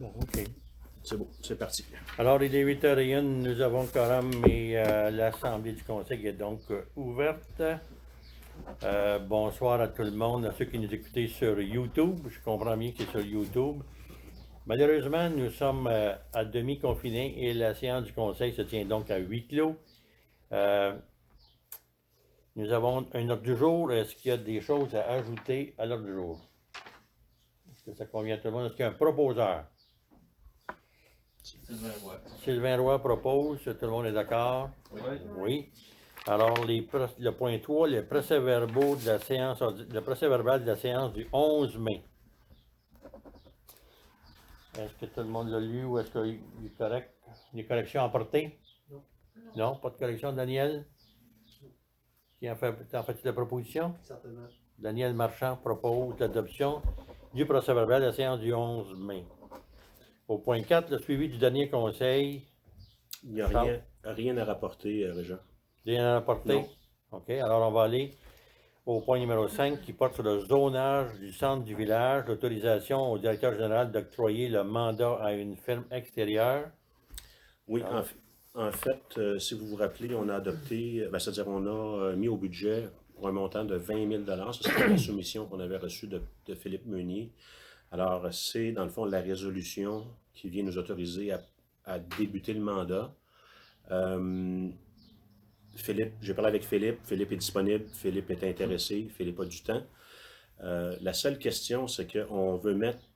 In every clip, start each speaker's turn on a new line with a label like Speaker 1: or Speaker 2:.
Speaker 1: Bon, OK.
Speaker 2: C'est beau, c'est parti.
Speaker 1: Alors, il est 8h01, nous avons quorum et l'Assemblée du Conseil est donc ouverte. Bonsoir à tout le monde, à ceux qui nous écoutent sur YouTube. Je comprends bien que c'est sur YouTube. Malheureusement, nous sommes à demi confinés et la séance du Conseil se tient donc à huis clos. Nous avons un ordre du jour. Est-ce qu'il y a des choses à ajouter à l'ordre du jour? Est-ce que ça convient à tout le monde? Est-ce qu'il y a un proposeur? Sylvain Roy propose, tout le monde est d'accord?
Speaker 3: Oui.
Speaker 1: Oui. Alors, le point 3, le procès-verbal de la séance du 11 mai. Est-ce que tout le monde l'a lu ou est-ce qu'il est correct? Des corrections apportées? Non. Non, pas de correction, Daniel? Qui en fait la proposition?
Speaker 3: Certainement.
Speaker 1: Daniel Marchand propose l'adoption du procès-verbal de la séance du 11 mai. Au point 4, le suivi du dernier conseil.
Speaker 2: Il n'y a rien à rapporter, Régent.
Speaker 1: Rien à rapporter?
Speaker 2: Non.
Speaker 1: OK, alors on va aller au point numéro 5 qui porte sur le zonage du centre du village, l'autorisation au directeur général d'octroyer le mandat à une firme extérieure.
Speaker 2: Oui, en fait, si vous vous rappelez, on a adopté, c'est-à-dire on a mis au budget pour un montant de 20 000 $. Ça, c'était la soumission qu'on avait reçue de Philippe Meunier. Alors, c'est dans le fond la résolution qui vient nous autoriser à débuter le mandat. Philippe, j'ai parlé avec Philippe est disponible, Philippe est intéressé, Philippe a du temps. La seule question, c'est qu'on veut mettre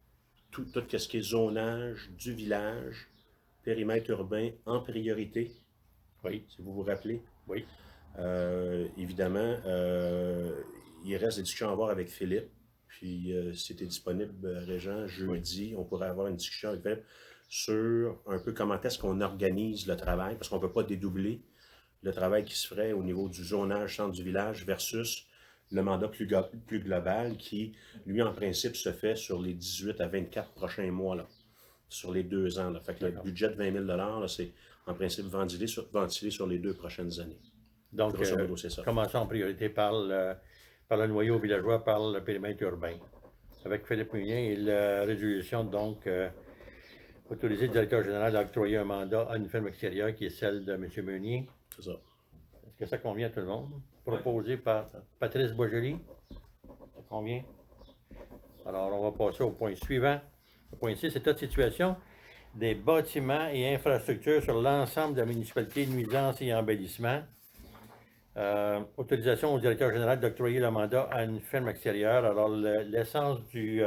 Speaker 2: tout ce qui est zonage du village, périmètre urbain en priorité.
Speaker 1: Oui.
Speaker 2: Si vous vous rappelez.
Speaker 1: Oui.
Speaker 2: Évidemment, il reste des discussions à avoir avec Philippe. Puis, si tu es disponible, Régent, jeudi, on pourrait avoir une discussion avec Philippe sur un peu comment est-ce qu'on organise le travail, parce qu'on ne peut pas dédoubler le travail qui se ferait au niveau du zonage centre du village versus le mandat plus global qui, lui, en principe, se fait sur les 18 à 24 prochains mois, là, sur les 2 ans. Là. Fait que le budget de 20 000 $, c'est en principe ventilé sur les 2 prochaines années.
Speaker 1: Donc, commençons en priorité par le noyau villageois, par le périmètre urbain. Avec Philippe Meunier et la résolution, donc, autoriser le directeur général à octroyer un mandat à une firme extérieure qui est celle de M. Meunier.
Speaker 2: C'est ça.
Speaker 1: Est-ce que ça convient à tout le monde? Proposé par Patrice Boisjoli. Ça convient? Alors, on va passer au point suivant. Le point 6, état de situation des bâtiments et infrastructures sur l'ensemble de la municipalité, nuisances et embellissements. Autorisation au directeur général d'octroyer le mandat à une firme extérieure. Alors, l'essence du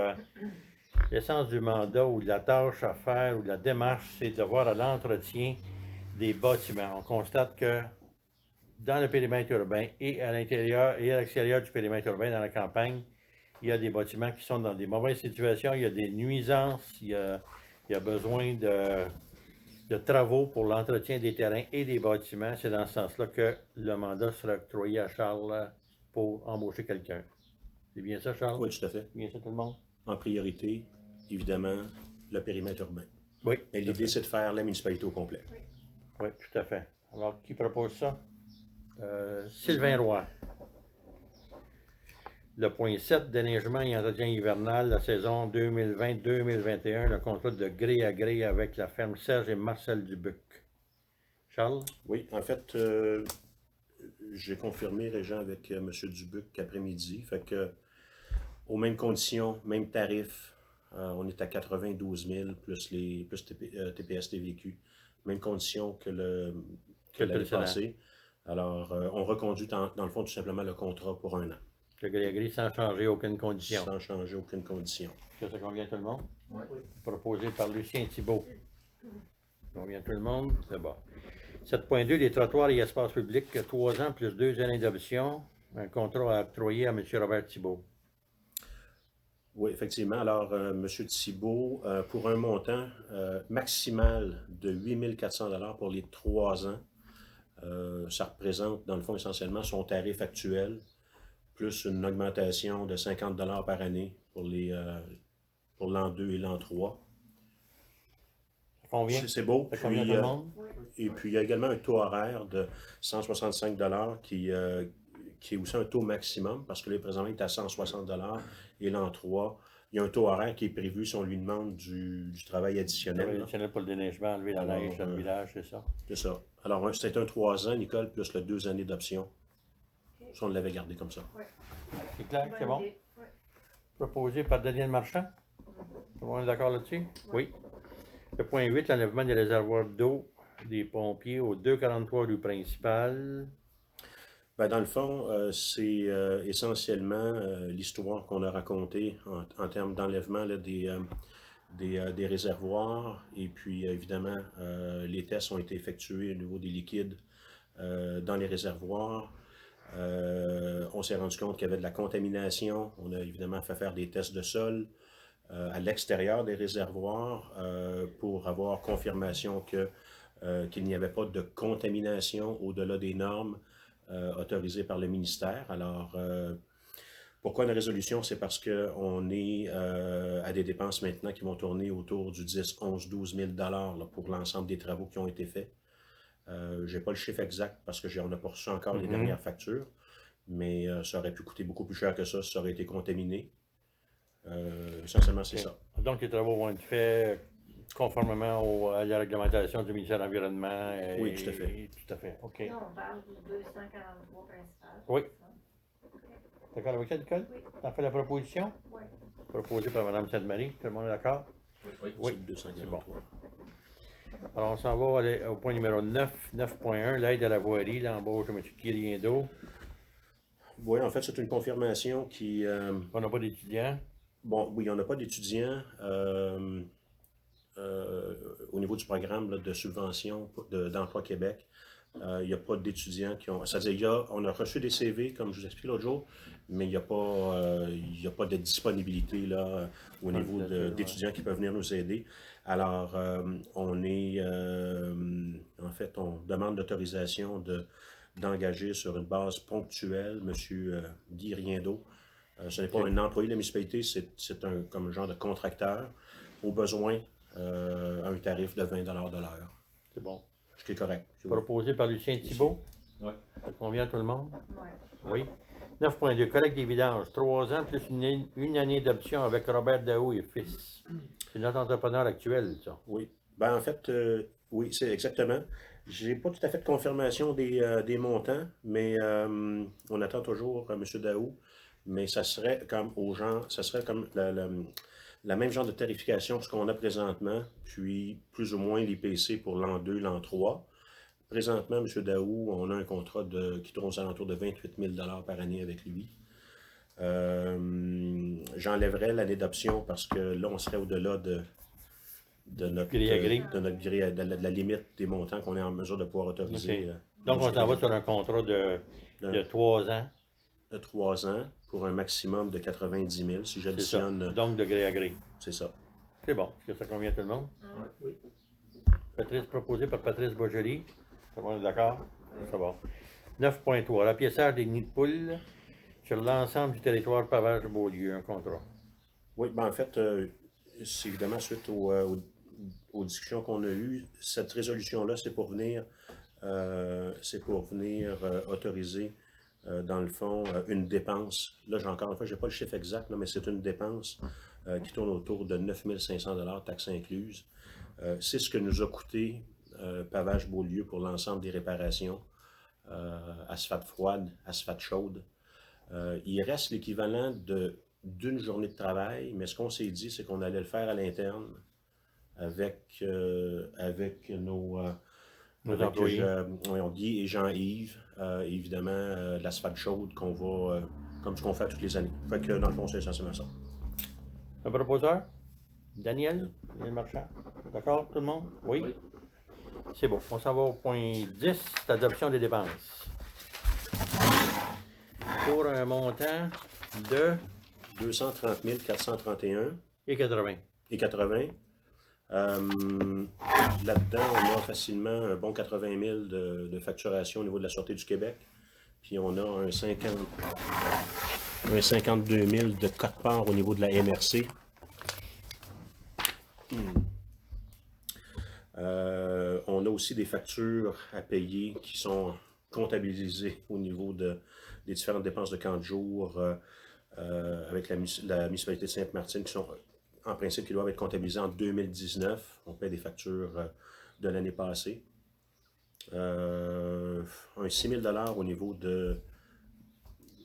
Speaker 1: mandat ou de la tâche à faire ou de la démarche, c'est de voir à l'entretien des bâtiments. On constate que dans le périmètre urbain et à l'intérieur et à l'extérieur du périmètre urbain, dans la campagne, il y a des bâtiments qui sont dans des mauvaises situations, il y a des nuisances, il y a besoin de travaux pour l'entretien des terrains et des bâtiments. C'est dans ce sens-là que le mandat sera octroyé à Charles pour embaucher quelqu'un. C'est bien ça, Charles?
Speaker 2: Oui, tout à fait.
Speaker 1: Bien ça, tout le monde?
Speaker 2: En priorité, évidemment, le périmètre urbain.
Speaker 1: Oui.
Speaker 2: Et l'idée, c'est de faire la municipalité au complet.
Speaker 1: Oui, tout à fait. Alors, qui propose ça? Sylvain Roy. Le point 7, déneigement et entretien hivernal, la saison 2020-2021, le contrat de gré à gré avec la ferme Serge et Marcel Dubuc. Charles?
Speaker 2: Oui, en fait, j'ai confirmé, Régent, avec M. Dubuc après-midi. Fait que, aux mêmes conditions, même tarif, on est à 92 000 plus TPS TVQ. Même conditions que l'année passée. Alors, on reconduit dans le fond tout simplement le contrat pour 1 an.
Speaker 1: Le gré-à-gré sans changer aucune condition.
Speaker 2: Sans changer aucune condition.
Speaker 1: Est-ce que ça convient à tout le monde?
Speaker 3: Oui.
Speaker 1: Proposé par Lucien Thibault. Ça convient à tout le monde? C'est bon. 7.2, les trottoirs et espaces publics, 3 ans plus 2 années d'option. Un contrat à octroyer à M. Robert Thibault.
Speaker 2: Oui, effectivement. Alors, M. Thibault, pour un montant maximal de 8 400 $ pour les 3 ans, ça représente, dans le fond, essentiellement son tarif actuel, plus une augmentation de 50 $ par année pour l'an 2 et l'an 3.
Speaker 1: Ça convient?
Speaker 2: C'est beau.
Speaker 1: Ça convient à tout le monde?
Speaker 2: Et puis, il y a également un taux horaire de 165 $ qui est aussi un taux maximum, parce que là, présentement, il est à 160 $ et l'an 3 il y a un taux horaire qui est prévu si on lui demande du travail additionnel.
Speaker 1: Travail
Speaker 2: Là.
Speaker 1: additionnel pour le déneigement, enlever la
Speaker 2: Alors,
Speaker 1: neige dans le village, c'est ça?
Speaker 2: C'est ça. Alors, c'est un 3 ans, Nicole, plus le 2 années d'option. Ça, on l'avait gardé comme ça.
Speaker 1: C'est clair, c'est
Speaker 3: Bonne
Speaker 1: bon?
Speaker 3: idée. Ouais.
Speaker 1: Proposé par Daniel Marchand. Tout le monde est d'accord là-dessus? Oui. Le point 8, l'enlèvement des réservoirs d'eau des pompiers au 243 rue principale.
Speaker 2: Ben, dans le fond, c'est essentiellement l'histoire qu'on a racontée en termes d'enlèvement là, des réservoirs. Et puis, évidemment, les tests ont été effectués au niveau des liquides dans les réservoirs. On s'est rendu compte qu'il y avait de la contamination. On a évidemment fait faire des tests de sol à l'extérieur des réservoirs pour avoir confirmation qu'il n'y avait pas de contamination au-delà des normes autorisées par le ministère. Alors, pourquoi une résolution? C'est parce qu'on est à des dépenses maintenant qui vont tourner autour du 10, 11, 12 000 là, pour l'ensemble des travaux qui ont été faits. Je n'ai pas le chiffre exact parce qu'on n'a pas reçu encore les dernières factures, mais ça aurait pu coûter beaucoup plus cher que ça si ça aurait été contaminé. Essentiellement, c'est ça.
Speaker 1: Donc, les travaux vont être faits conformément à la réglementation du ministère de l'Environnement.
Speaker 2: Oui, tout à fait.
Speaker 1: Tout à fait, OK.
Speaker 3: Là, on parle du 243 principal.
Speaker 1: Oui.
Speaker 3: OK.
Speaker 1: D'accord avec ça, Nicole?
Speaker 3: Oui.
Speaker 1: T'en fais la proposition?
Speaker 3: Oui.
Speaker 1: Proposée par Mme Sainte-Marie. Tout le monde est d'accord?
Speaker 2: Oui,
Speaker 1: Oui.
Speaker 2: c'est 243.
Speaker 1: Alors, on s'en va au point numéro 9, 9.1, l'aide à la voirie, l'embauche de M. Kiriendo.
Speaker 2: Oui, en fait, c'est une confirmation qui...
Speaker 1: On n'a pas d'étudiants.
Speaker 2: Bon, oui, on n'a pas d'étudiants au niveau du programme là, de subvention d'Emploi Québec. Il n'y a pas d'étudiants qui ont... C'est-à-dire, on a reçu des CV, comme je vous expliqué l'autre jour, mais il n'y a pas de disponibilité là, au niveau d'étudiants qui peuvent venir nous aider. Alors, on demande l'autorisation d'engager sur une base ponctuelle M. Guy Riendeau. Ce n'est pas un employé de la municipalité, c'est comme un genre de contracteur, au besoin, à un tarif de 20 de l'heure.
Speaker 1: C'est bon.
Speaker 2: Ce qui est correct.
Speaker 1: Proposé par Lucien Thibault.
Speaker 2: Oui.
Speaker 1: Ça convient à tout le monde?
Speaker 3: Oui.
Speaker 1: Oui. 9.2, collecte des vidanges. 3 ans plus une année d'option avec Robert Daou et fils. C'est notre entrepreneur actuel, ça.
Speaker 2: Oui. Ben, en fait, oui, c'est exactement. J'ai pas tout à fait de confirmation des montants, mais on attend toujours M. Daou. Mais ça serait comme aux gens, ça serait comme la même genre de tarification que ce qu'on a présentement, puis plus ou moins l'IPC pour l'an 2, l'an 3. Présentement, M. Daou, on a un contrat qui tourne aux alentours de 28 000 par année avec lui. J'enlèverais l'année d'option parce que là, on serait au-delà de notre
Speaker 1: Grille à grille.
Speaker 2: de notre grille, de la limite des montants qu'on est en mesure de pouvoir autoriser.
Speaker 1: OK. Donc, on s'en va sur un contrat de 3 ans.
Speaker 2: De 3 ans pour un maximum de 90 000 si
Speaker 1: C'est ça.
Speaker 2: j'additionne.
Speaker 1: Donc, de gré à gré.
Speaker 2: C'est ça.
Speaker 1: C'est bon. Est-ce que ça convient à tout le monde?
Speaker 2: Oui.
Speaker 1: Patrice, proposé par Patrice Bogerie. Tout le monde est d'accord? C'est bon. 9.3, l'appiaissage des nids de poules sur l'ensemble du territoire Pavage-Beaulieu, un contrat.
Speaker 2: Oui, ben en fait, c'est évidemment suite aux discussions qu'on a eues. Cette résolution-là, c'est pour venir autoriser, dans le fond, une dépense. Là, encore une fois, je n'ai pas le chiffre exact, là, mais c'est une dépense qui tourne autour de 9 500 $, taxes incluses. C'est ce que nous a coûté Pavage-Beaulieu pour l'ensemble des réparations, asphalte froide, asphalte chaude. Il reste l'équivalent d'une journée de travail, mais ce qu'on s'est dit, c'est qu'on allait le faire à l'interne avec nos
Speaker 1: employés.
Speaker 2: Guy et Jean-Yves, évidemment, l'asphalte chaude qu'on va, comme ce qu'on fait toutes les années. Fait que dans le fond, c'est essentiellement ça.
Speaker 1: Un proposeur? Daniel Marchand. D'accord, tout le monde? Oui? C'est bon. On s'en va au point 10, l'adoption des dépenses. Pour un montant de
Speaker 2: 230 431
Speaker 1: et 80.
Speaker 2: et 80. Là-dedans, on a facilement un bon 80 000 de facturation au niveau de la Sûreté du Québec. Puis on a un 52 000 de quote-part au niveau de la MRC. On a aussi des factures à payer qui sont comptabilisées au niveau des différentes dépenses de camp de jour, avec la municipalité de Sainte-Martine, qui sont en principe qui doivent être comptabilisés en 2019. On paie des factures de l'année passée. Un 6 000 $ au niveau de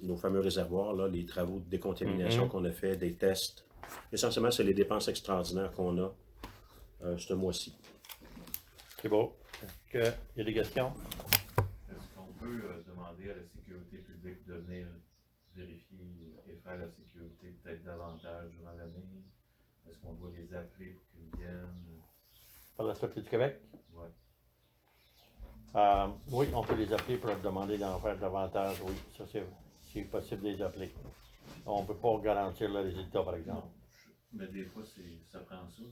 Speaker 2: nos fameux réservoirs, là, les travaux de décontamination qu'on a fait, des tests. Essentiellement, c'est les dépenses extraordinaires qu'on a ce mois-ci.
Speaker 1: C'est beau. Est-ce qu'il y a des questions?
Speaker 4: Est-ce qu'on peut demander à la sécurité publique de venir vérifier et faire la sécurité peut-être davantage durant l'année? Est-ce qu'on doit les appeler pour qu'ils viennent?
Speaker 1: Par la Sûreté du Québec?
Speaker 4: Ouais.
Speaker 1: Oui, on peut les appeler pour leur demander d'en faire davantage, oui. Ça, c'est possible de les appeler. On ne peut pas garantir le résultat, par exemple.
Speaker 4: Mais des fois, ça prend ça, là.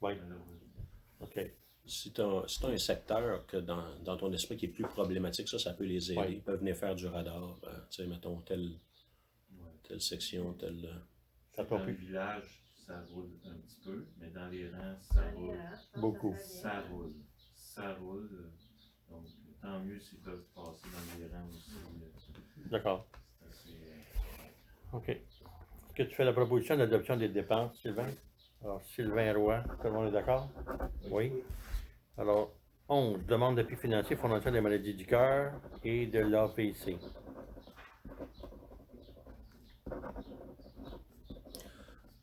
Speaker 1: Oui.
Speaker 4: Malheureusement.
Speaker 1: OK.
Speaker 2: Si tu as un secteur que dans ton esprit qui est plus problématique, ça peut les aider.
Speaker 1: Oui.
Speaker 2: Ils peuvent venir faire du radar. Tu sais, mettons, telle section, telle.
Speaker 1: Ça
Speaker 4: Dans
Speaker 1: tombe
Speaker 4: le
Speaker 1: plus.
Speaker 4: village, ça roule un petit peu, mais dans les rangs, ça roule.
Speaker 1: Beaucoup.
Speaker 4: Ça roule. Ça roule. Donc, tant mieux s'ils peuvent passer dans les rangs aussi.
Speaker 1: D'accord.
Speaker 4: C'est assez.
Speaker 1: OK. Est-ce que tu fais la proposition d'adoption des dépenses, Sylvain? Alors, Sylvain Roy, tout le monde est d'accord? Oui. Alors, 11, demande d'appui financier, Fondation des maladies du cœur et de l'APC.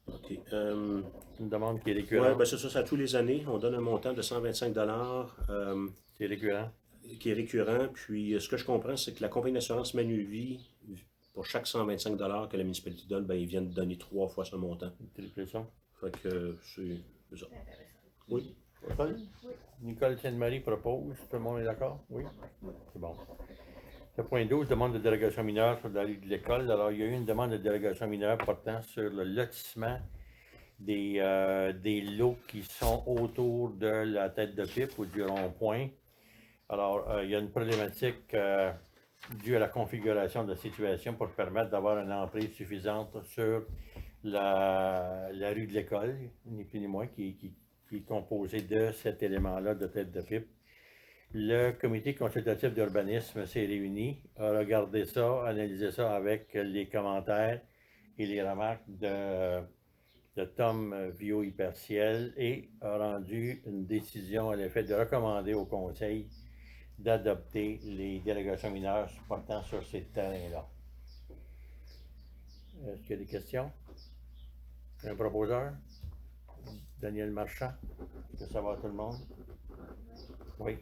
Speaker 2: OK.
Speaker 1: Une demande qui est
Speaker 2: Ouais,
Speaker 1: récurrente.
Speaker 2: ben c'est ça, tous les années. On donne un montant de 125 $
Speaker 1: C'est récurrent.
Speaker 2: qui est récurrent. Puis, ce que je comprends, c'est que la compagnie d'assurance Manuvie, pour chaque 125 $ que la municipalité donne, ben, ils viennent donner 3 fois ce montant.
Speaker 1: Triple ça.
Speaker 2: Fait que c'est ça. Oui.
Speaker 1: Nicole? Nicole Sainte-Marie propose. Tout le monde est d'accord? Oui? C'est bon. Le point 12, demande de dérogation mineure sur la rue de l'école. Alors, il y a eu une demande de dérogation mineure portant sur le lotissement des lots qui sont autour de la tête de pipe ou du rond-point. Alors, il y a une problématique due à la configuration de la situation pour permettre d'avoir une emprise suffisante sur la rue de l'école, ni plus ni moins, qui est composée de cet élément-là de tête de pipe. Le comité consultatif d'urbanisme s'est réuni, a regardé ça, analysé ça avec les commentaires et les remarques de Tom Vio-Hyperciel et a rendu une décision à l'effet de recommander au conseil d'adopter les dérogations mineures portant sur ces terrains-là. Est-ce qu'il y a des questions? Un proposeur? Daniel Marchand? Est-ce que ça va tout le monde? Oui.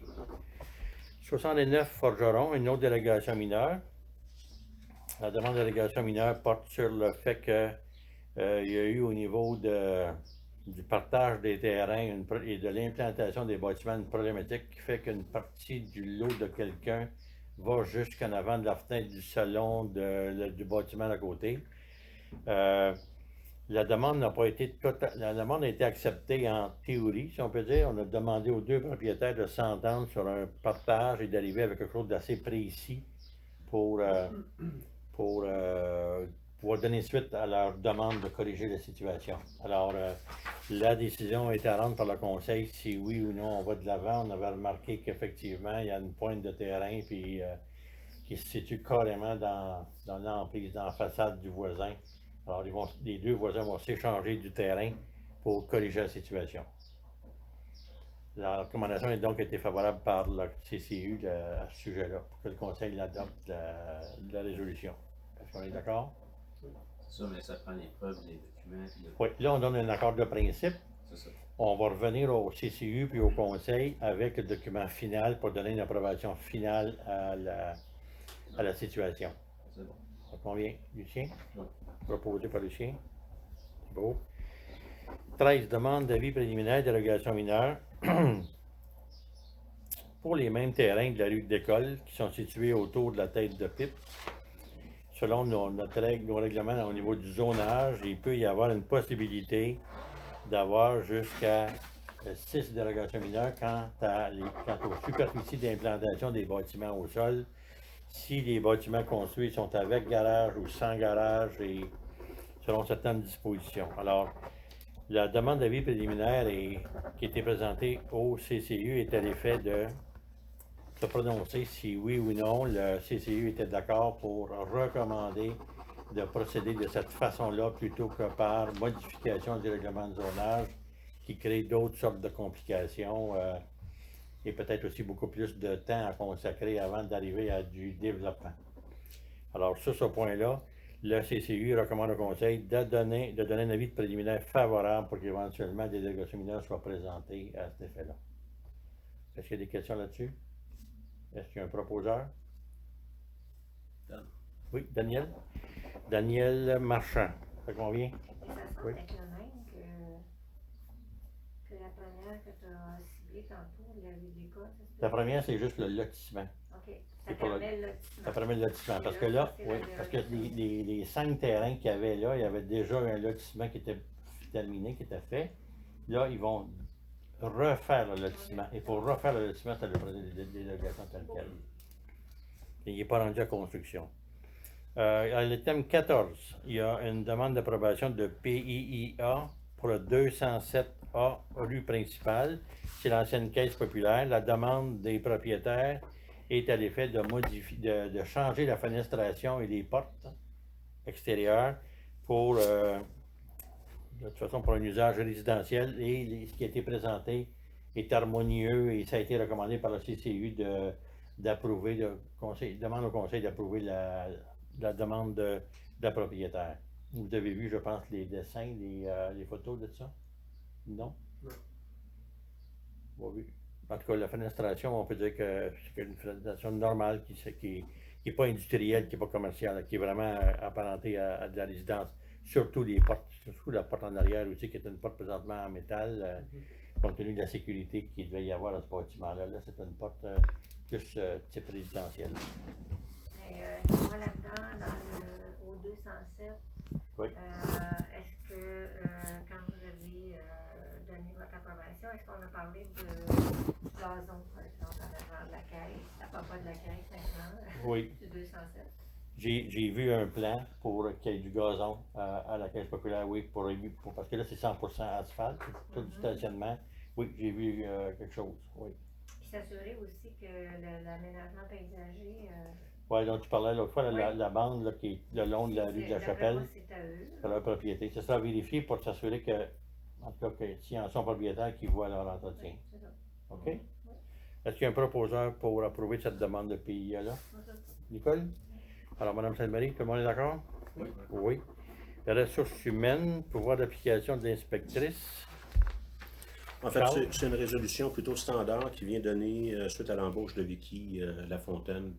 Speaker 1: 69 Forgeron, une autre délégation mineure. La demande de délégation mineure porte sur le fait que il y a eu au niveau du partage des terrains et de l'implantation des bâtiments une problématique qui fait qu'une partie du lot de quelqu'un va jusqu'en avant de la fenêtre du salon du bâtiment à côté. La demande n'a pas été la demande a été acceptée en théorie, si on peut dire. On a demandé aux deux propriétaires de s'entendre sur un partage et d'arriver avec quelque chose d'assez précis pour pouvoir donner suite à leur demande de corriger la situation. Alors, la décision a été à rendre par le conseil si oui ou non on va de l'avant. On avait remarqué qu'effectivement, il y a une pointe de terrain puis, qui se situe carrément dans l'emprise, dans la façade du voisin. Alors, les deux voisins vont s'échanger du terrain pour corriger la situation. La recommandation a donc été favorable par le CCU à ce sujet-là, pour que le conseil adopte la résolution. Est-ce qu'on est d'accord?
Speaker 5: C'est ça, mais ça prend les preuves, les documents.
Speaker 1: Oui, là, on donne un accord de principe.
Speaker 5: C'est ça.
Speaker 1: On va revenir au CCU puis au conseil avec le document final pour donner une approbation finale à la situation.
Speaker 5: C'est bon.
Speaker 1: Ça convient, Lucien?
Speaker 5: Oui.
Speaker 1: Proposé par Lucien. C'est beau. 13, demande d'avis préliminaire, dérogation mineure. Pour les mêmes terrains de la rue de l'école qui sont situés autour de la tête de pipe. Selon nos règlements au niveau du zonage, il peut y avoir une possibilité d'avoir jusqu'à 6 dérogations mineures quant aux superficies d'implantation des bâtiments au sol. Si les bâtiments construits sont avec garage ou sans garage et selon certaines dispositions. Alors, la demande d'avis préliminaire qui a été présentée au CCU est à l'effet de se prononcer si oui ou non le CCU était d'accord pour recommander de procéder de cette façon-là plutôt que par modification du règlement de zonage qui crée d'autres sortes de complications et peut-être aussi beaucoup plus de temps à consacrer avant d'arriver à du développement. Alors, sur ce point-là, le CCU recommande au Conseil de donner un avis de préliminaire favorable pour qu'éventuellement des délégations mineures soient présentées à cet effet-là. Est-ce qu'il y a des questions là-dessus? Est-ce qu'il y a un proposeur?
Speaker 5: Dan.
Speaker 1: Oui, Daniel? Daniel Marchand. Ça convient?
Speaker 3: Et ça semble
Speaker 1: Oui.
Speaker 3: être le même que la première que tu as ciblée tantôt, la Ludica.
Speaker 1: La première, c'est juste le lotissement.
Speaker 3: OK. Ça
Speaker 1: C'est pour le-
Speaker 3: permet le lotissement.
Speaker 1: Ça permet le lotissement.
Speaker 3: Et
Speaker 1: Parce
Speaker 3: là,
Speaker 1: que là,
Speaker 3: ça, c'est
Speaker 1: oui,
Speaker 3: la
Speaker 1: parce que
Speaker 3: dérogation.
Speaker 1: les 5 terrains qu'il y avait là, il y avait déjà un lotissement qui était terminé, qui était fait. Là, ils vont refaire le lotissement. Et pour refaire le lotissement, ça le prenait des délégations telles quelles. Et il n'est pas rendu à construction. À l'item 14, il y a une demande d'approbation de PIIA pour le 207A rue principale. C'est l'ancienne caisse populaire. La demande des propriétaires est à l'effet de changer la fenestration et les portes extérieures pour, de toute façon, pour un usage résidentiel. Et ce qui a été présenté est harmonieux et ça a été recommandé par le CCU d'approuver, demande au conseil d'approuver la demande de la propriétaire. Vous avez vu, je pense, les dessins, les photos de ça? Non?
Speaker 6: Non.
Speaker 1: Bon, oui. En tout cas, la fenestration, on peut dire que c'est une fenestration normale qui n'est pas industrielle, qui n'est pas commerciale, qui est vraiment apparentée à de la résidence. Surtout les portes, surtout la porte en arrière aussi, qui est une porte présentement en métal, compte tenu de la sécurité qu'il devait y avoir à ce bâtiment-là. Là, c'est une porte plus type résidentiel.
Speaker 3: Mais moi, là-dedans, au 207,
Speaker 1: Oui.
Speaker 3: est-ce que quand vous avez donné votre approbation, est-ce qu'on a parlé de gazon, par exemple, en avant de la caisse, à propos de la caisse maintenant,
Speaker 1: Oui.
Speaker 3: du 207?
Speaker 1: J'ai vu un plan pour qu'il y ait du gazon à la Caisse populaire, oui, parce que là, c'est 100% asphalte, tout du stationnement. Oui, j'ai vu quelque chose, oui.
Speaker 3: Puis s'assurer aussi que l'aménagement paysager.
Speaker 1: Oui, donc tu parlais l'autre fois,
Speaker 3: Oui.
Speaker 1: la bande là, qui est le long de la rue de la
Speaker 3: d'après
Speaker 1: Chapelle,
Speaker 3: moi, c'est à eux.
Speaker 1: c'est leur propriété. C'est ça à vérifier pour s'assurer que, en tout cas, que s'ils en sont propriétaires, qu'ils voient leur entretien.
Speaker 3: Oui, c'est ça.
Speaker 1: OK? Est-ce qu'il y a un proposeur pour approuver cette demande de PIA-là?
Speaker 3: Moi, ça,
Speaker 1: Nicole? Alors, Mme Sainte-Marie, tout le monde est d'accord?
Speaker 5: Oui.
Speaker 1: Oui. Les ressources humaines, pouvoir d'application de l'inspectrice.
Speaker 2: En fait,
Speaker 1: Charles?
Speaker 2: c'est une résolution plutôt standard qui vient donner, suite à l'embauche de Vicky Lafontaine,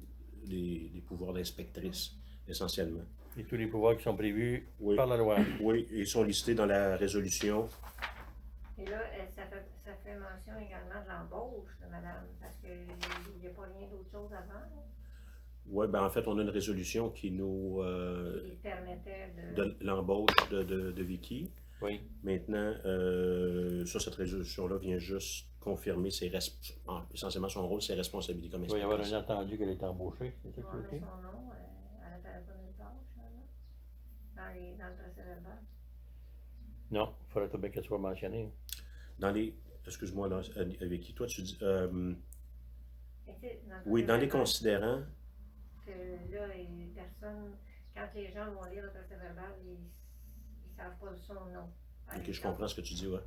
Speaker 2: des pouvoirs d'inspectrice, essentiellement.
Speaker 1: Et tous les pouvoirs qui sont prévus
Speaker 2: Oui.
Speaker 1: par la loi.
Speaker 2: Oui, ils sont listés dans la résolution.
Speaker 3: Et là, ça fait mention également de l'embauche de madame, parce qu'il n'y a pas rien d'autre chose avant, là,
Speaker 2: Oui, ben en fait, on a une résolution qui nous
Speaker 3: qui permettait de.
Speaker 2: donne l'embauche de Vicky.
Speaker 1: Oui.
Speaker 2: Maintenant, cette résolution-là vient juste confirmer essentiellement son rôle, ses responsabilités comme
Speaker 1: Il va y avoir un
Speaker 2: inspectrice.
Speaker 1: entendu qu'elle est embauchée, c'est ça que
Speaker 3: On
Speaker 1: tu
Speaker 3: met
Speaker 1: veux dire?
Speaker 3: son nom, elle n'apparaît pas nulle part, finalement, dans le procès verbal.
Speaker 1: Non, il faudrait tout bien qu'elle soit mentionnée.
Speaker 2: Excuse-moi, là, Vicky, toi, tu dis.
Speaker 3: Et tu sais, le
Speaker 2: Oui,
Speaker 3: procès
Speaker 2: dans les
Speaker 3: verbal,
Speaker 2: considérants.
Speaker 3: que là, quand les gens vont lire le procès verbal, ils ne savent pas son nom.
Speaker 2: Ok, je comprends ce que tu dis, ouais.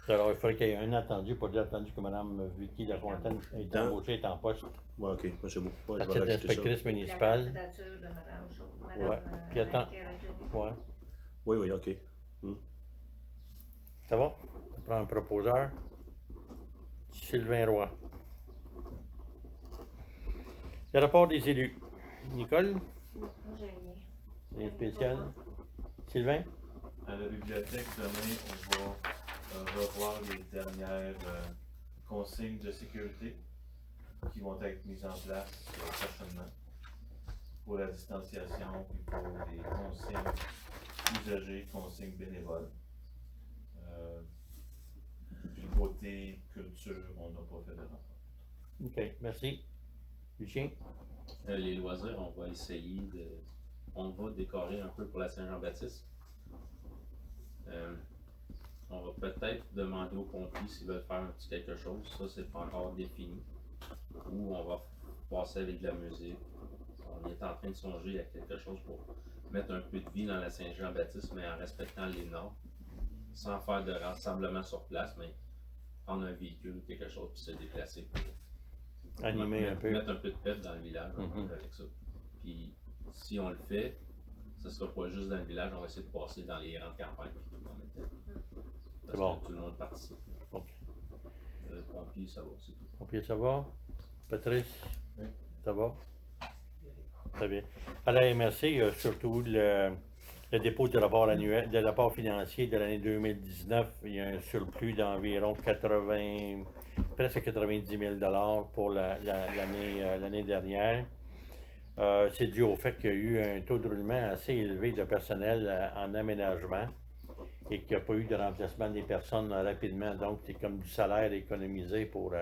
Speaker 1: Alors, il faudrait qu'il y ait un attendu pour dire attendu que Mme Vicky Lafontaine est
Speaker 2: Dans-
Speaker 1: embauchée, est en poste.
Speaker 2: Ouais, ok, moi, c'est beaucoup. Ouais,
Speaker 1: À
Speaker 2: je vais
Speaker 1: titre
Speaker 2: rajouter ça.
Speaker 1: d'inspectrice
Speaker 3: La
Speaker 1: municipale.
Speaker 3: candidature de Mme Chaud.
Speaker 1: Ouais. Puis attends. Ouais.
Speaker 2: Oui, oui, ok.
Speaker 1: Ça va? On prend un proposeur. Sylvain Roy. Le rapport des élus. Nicole,
Speaker 3: Moi, j'ai rien.
Speaker 1: rien de spécial. Sylvain?
Speaker 4: À la bibliothèque, demain, on va revoir les dernières consignes de sécurité qui vont être mises en place prochainement pour la distanciation et pour les consignes usagers, consignes bénévoles. Puis côté culture, on n'a pas fait de rapport.
Speaker 1: OK, merci. Lucien?
Speaker 5: Les loisirs, on va essayer de. On va décorer un peu pour la Saint-Jean-Baptiste. On va peut-être demander aux pompiers s'ils veulent faire un petit quelque chose. Ça, c'est pas encore défini. Ou on va passer avec de la musique. On est en train de songer à quelque chose pour mettre un peu de vie dans la Saint-Jean-Baptiste, mais en respectant les normes, sans faire de rassemblement sur place, mais prendre un véhicule ou quelque chose puis se déplacer pour
Speaker 1: Animer un peu.
Speaker 5: mettre un peu de pep dans le village
Speaker 1: Mhm.
Speaker 5: avec ça. Puis si on le fait, ce sera pas juste dans le village, on va essayer de passer dans les grandes campagnes en même temps. Parce
Speaker 1: bon.
Speaker 5: que tout le monde participe.
Speaker 1: Ok.
Speaker 5: Le pompier, ça va, c'est tout.
Speaker 1: Pompier, ça va? Patrice?
Speaker 4: Oui.
Speaker 1: Ça va? Très bien. À la MRC, il y a surtout le dépôt du rapport annuel, de rapport financier de l'année 2019. Il y a un surplus d'environ presque 90 000 pour l'année dernière. C'est dû au fait qu'il y a eu un taux de roulement assez élevé de personnel en aménagement et qu'il n'y a pas eu de remplacement des personnes rapidement. Donc, c'est comme du salaire économisé pour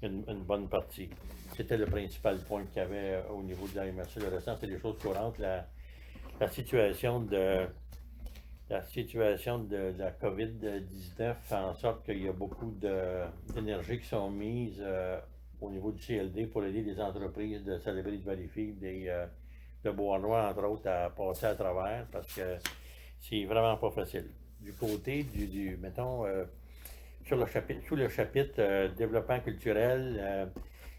Speaker 1: une bonne partie. C'était le principal point qu'il y avait au niveau de la MRC. Le restant, c'est des choses courantes. La situation de la COVID-19 fait en sorte qu'il y a beaucoup d'énergie qui sont mises au niveau du CLD pour aider les entreprises de Salébris de Valleyfield de Beauharnois, entre autres, à passer à travers parce que c'est vraiment pas facile. Du côté mettons, sous le chapitre développement culturel,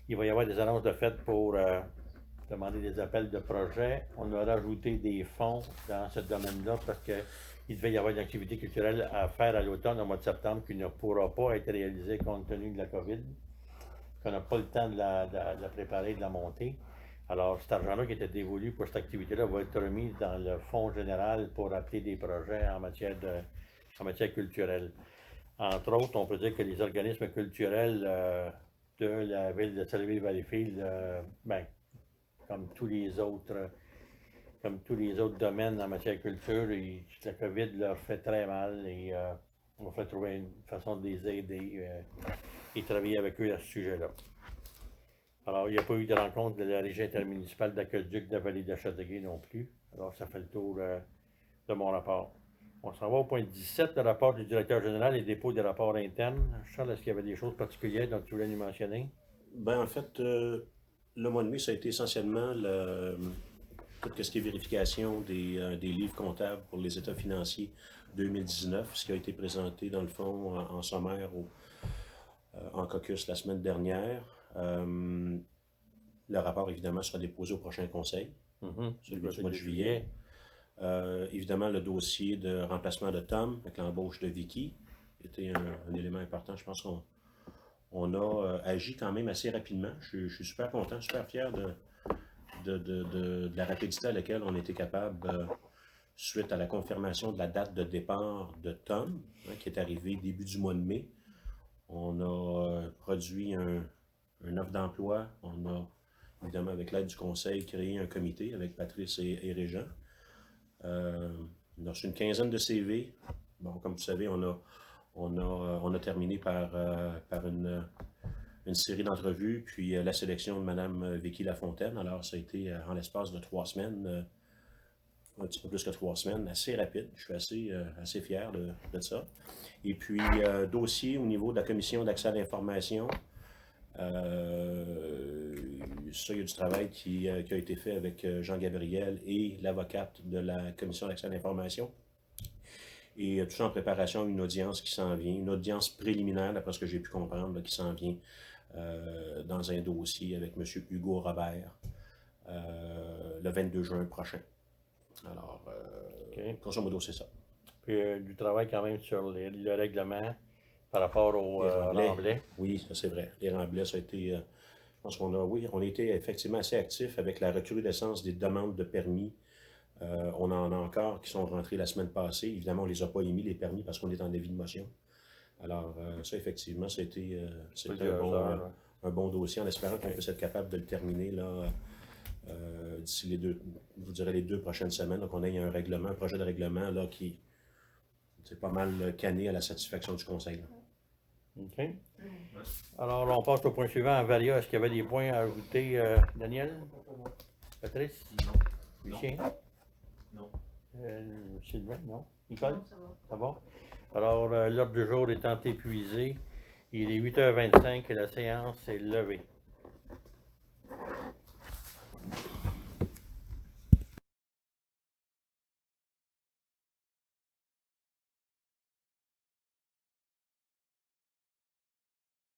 Speaker 1: il va y avoir des annonces de fête pour demander des appels de projets. On a rajouté des fonds dans ce domaine-là parce qu'il devait y avoir une activité culturelle à faire à l'automne, au mois de septembre, qui ne pourra pas être réalisée compte tenu de la COVID, qu'on n'a pas le temps de la préparer, de la monter. Alors, cet argent-là qui était dévolu pour cette activité-là va être remis dans le fonds général pour appeler des projets en matière culturelle. Entre autres, on peut dire que les organismes culturels de la ville de Salébris-Valleyfield, comme tous les autres domaines en matière de culture, la COVID leur fait très mal et on va trouver une façon de les aider et travailler avec eux à ce sujet-là. Alors, il n'y a pas eu de rencontre de la régie intermunicipale d'Aqueduc de la vallée de Châteauguay non plus. Alors, ça fait le tour de mon rapport. On s'en va au point 17, le rapport du directeur général et dépôt des rapports internes. Charles, est-ce qu'il y avait des choses particulières dont tu voulais nous mentionner?
Speaker 2: Ben, en fait, le mois de mai, ça a été essentiellement tout ce qui est vérification des livres comptables pour les états financiers 2019, ce qui a été présenté dans le fond en sommaire en caucus la semaine dernière. Le rapport, évidemment, sera déposé au prochain conseil, celui du mois de juillet. Évidemment, le dossier de remplacement de Tom avec l'embauche de Vicky était un élément important. Je pense qu'on a agi quand même assez rapidement. Je suis super content, super fier de la rapidité à laquelle on était capable, suite à la confirmation de la date de départ de Tom, qui est arrivé début du mois de mai. On a produit un offre d'emploi. On a, évidemment, avec l'aide du conseil, créé un comité avec Patrice et Régent. On a reçu une quinzaine de CV. Bon, comme vous savez, on a terminé par une série d'entrevues, puis la sélection de Mme Vicky Lafontaine. Alors, ça a été en l'espace de 3 semaines, un petit peu plus que 3 semaines, assez rapide. Je suis assez fier de ça. Et puis, dossier au niveau de la commission d'accès à l'information. Ça, il y a du travail qui a été fait avec Jean-Gabriel et l'avocate de la commission d'accès à l'information. Et tout ça en préparation à une audience qui s'en vient, une audience préliminaire, d'après ce que j'ai pu comprendre, là, qui s'en vient dans un dossier avec M. Hugo Robert le 22 juin prochain. Alors, grosso modo, c'est ça.
Speaker 1: Puis du travail quand même sur le règlement par rapport au remblai.
Speaker 2: Oui, ça c'est vrai. Les remblais, ça a été... je pense qu'on a été effectivement assez actifs avec la recrudescence des demandes de permis. On en a encore qui sont rentrés la semaine passée. Évidemment, on ne les a pas émis, les permis, parce qu'on est en avis de motion. Alors, ça, effectivement, c'était un bon dossier, en espérant qu'on puisse être capable de le terminer là, d'ici les 2 prochaines semaines. Donc, on ait un projet de règlement là, qui est pas mal canné à la satisfaction du conseil. Là.
Speaker 1: OK. Alors, on passe au point suivant. Varia, est-ce qu'il y avait des points à ajouter, Daniel? Patrice?
Speaker 5: Non.
Speaker 1: Lucien?
Speaker 5: Non.
Speaker 1: Sylvain? Non? Nicole?
Speaker 3: Non, ça va.
Speaker 1: Ça va? Alors, l'ordre du jour étant épuisé, il est 8h25 et la séance est levée.